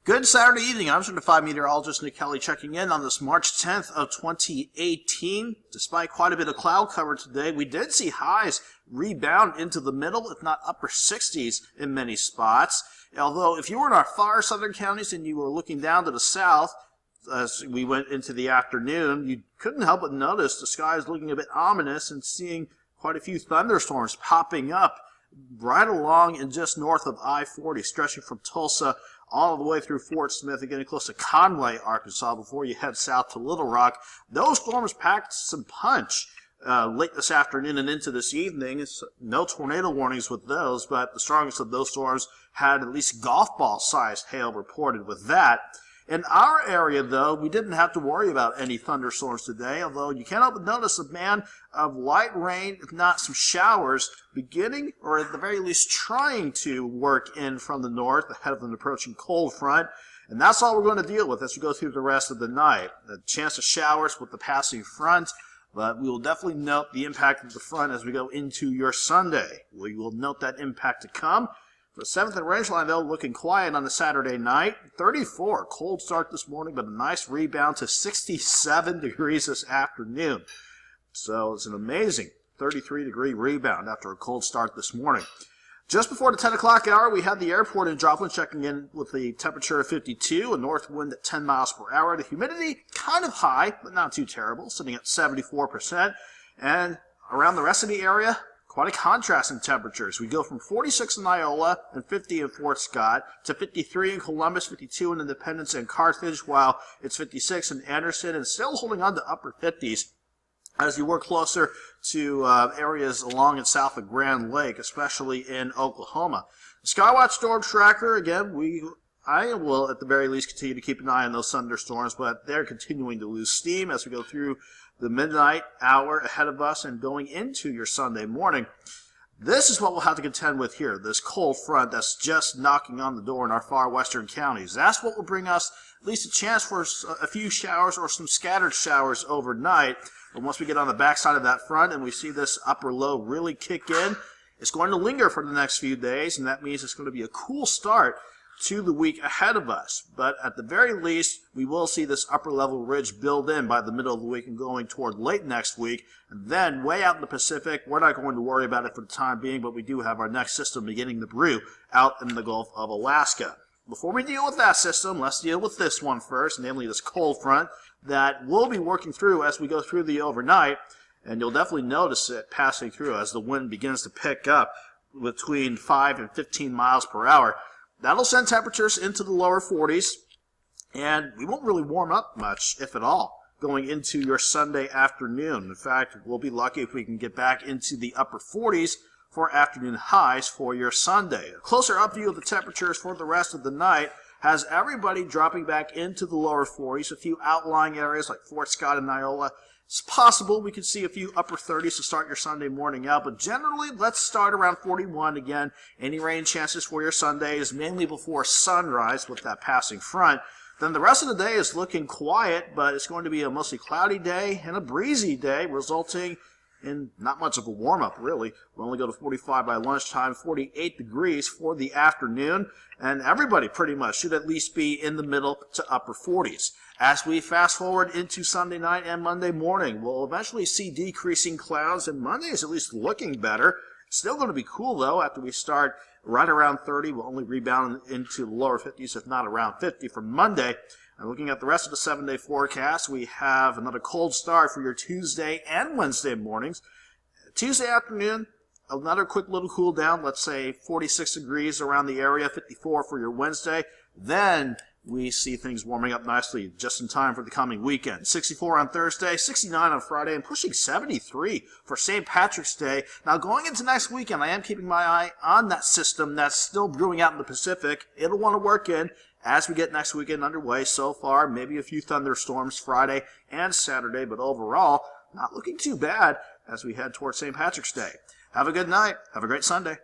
Good Saturday evening. I'm certified meteorologist Nick Kelly checking in on this March 10th of 2018. Despite quite a bit of cloud cover today, we did see highs rebound into the middle, if not upper 60s in many spots. Although if you were in our far southern counties and you were looking down to the south as we went into the afternoon, you couldn't help but notice the sky is looking a bit ominous and seeing quite a few thunderstorms popping up right along and just north of I-40, stretching from Tulsa all the way through Fort Smith and getting close to Conway, Arkansas, before you head south to Little Rock. Those storms packed some punch late this afternoon and into this evening. No tornado warnings with those, but the strongest of those storms had at least golf ball-sized hail reported with that. In our area, though, we didn't have to worry about any thunderstorms today, although you can't help but notice a band of light rain, if not some showers, beginning, or at the very least trying to work in from the north ahead of an approaching cold front. And that's all we're going to deal with as we go through the rest of the night. A chance of showers with the passing front, but we will definitely note the impact of the front as we go into your Sunday. We will note that impact to come. The 7th and Rangeline, though, looking quiet on the Saturday night. 34, cold start this morning, but a nice rebound to 67 degrees this afternoon. So it's an amazing 33-degree rebound after a cold start this morning. Just before the 10 o'clock hour, we had the airport in Joplin checking in with the temperature of 52, a north wind at 10 miles per hour. The humidity kind of high, but not too terrible, sitting at 74%. And around the rest of the area, quite a contrast in temperatures. We go from 46 in Iola and 50 in Fort Scott to 53 in Columbus, 52 in Independence and Carthage, while it's 56 in Anderson and still holding on to upper 50s as you work closer to areas along and south of Grand Lake, especially in Oklahoma. The Skywatch Storm Tracker, again, I will at the very least continue to keep an eye on those thunderstorms, but they're continuing to lose steam as we go through the midnight hour ahead of us and going into your Sunday morning. This is what we'll have to contend with here, this cold front that's just knocking on the door in our far western counties. That's what will bring us at least a chance for a few showers or some scattered showers overnight. But once we get on the backside of that front and we see this upper low really kick in, it's going to linger for the next few days, and that means it's going to be a cool start to the week ahead of us. But at the very least, we will see this upper level ridge build in by the middle of the week and going toward late next week. And then way out in the Pacific, we're not going to worry about it for the time being, but we do have our next system beginning to brew out in the Gulf of Alaska. Before we deal with that system, let's deal with this one first, namely this cold front that we'll be working through as we go through the overnight. And you'll definitely notice it passing through as the wind begins to pick up between 5 and 15 miles per hour. That'll send temperatures into the lower 40s, and we won't really warm up much, if at all, going into your Sunday afternoon. In fact, we'll be lucky if we can get back into the upper 40s for afternoon highs for your Sunday. A closer up view of the temperatures for the rest of the night has everybody dropping back into the lower 40s, a few outlying areas like Fort Scott and Iola. It's possible we could see a few upper 30s to start your Sunday morning out, but generally, let's start around 41 again. Any rain chances for your Sunday is mainly before sunrise with that passing front. Then the rest of the day is looking quiet, but it's going to be a mostly cloudy day and a breezy day, resulting in not much of a warm-up, really. We'll only go to 45 by lunchtime, 48 degrees for the afternoon, and everybody pretty much should at least be in the middle to upper 40s. As we fast forward into Sunday night and Monday morning, we'll eventually see decreasing clouds, and Monday is at least looking better. Still going to be cool, though, after we start right around 30. We'll only rebound into the lower 50s, if not around 50 for Monday. And looking at the rest of the 7-day forecast, we have another cold start for your Tuesday and Wednesday mornings. Tuesday afternoon, another quick little cool down, let's say 46 degrees around the area, 54 for your Wednesday. Then we see things warming up nicely just in time for the coming weekend. 64 on Thursday, 69 on Friday, and pushing 73 for St. Patrick's Day. Now, going into next weekend, I am keeping my eye on that system that's still brewing out in the Pacific. It'll want to work in as we get next weekend underway. So far, maybe a few thunderstorms Friday and Saturday, but overall, not looking too bad as we head towards St. Patrick's Day. Have a good night. Have a great Sunday.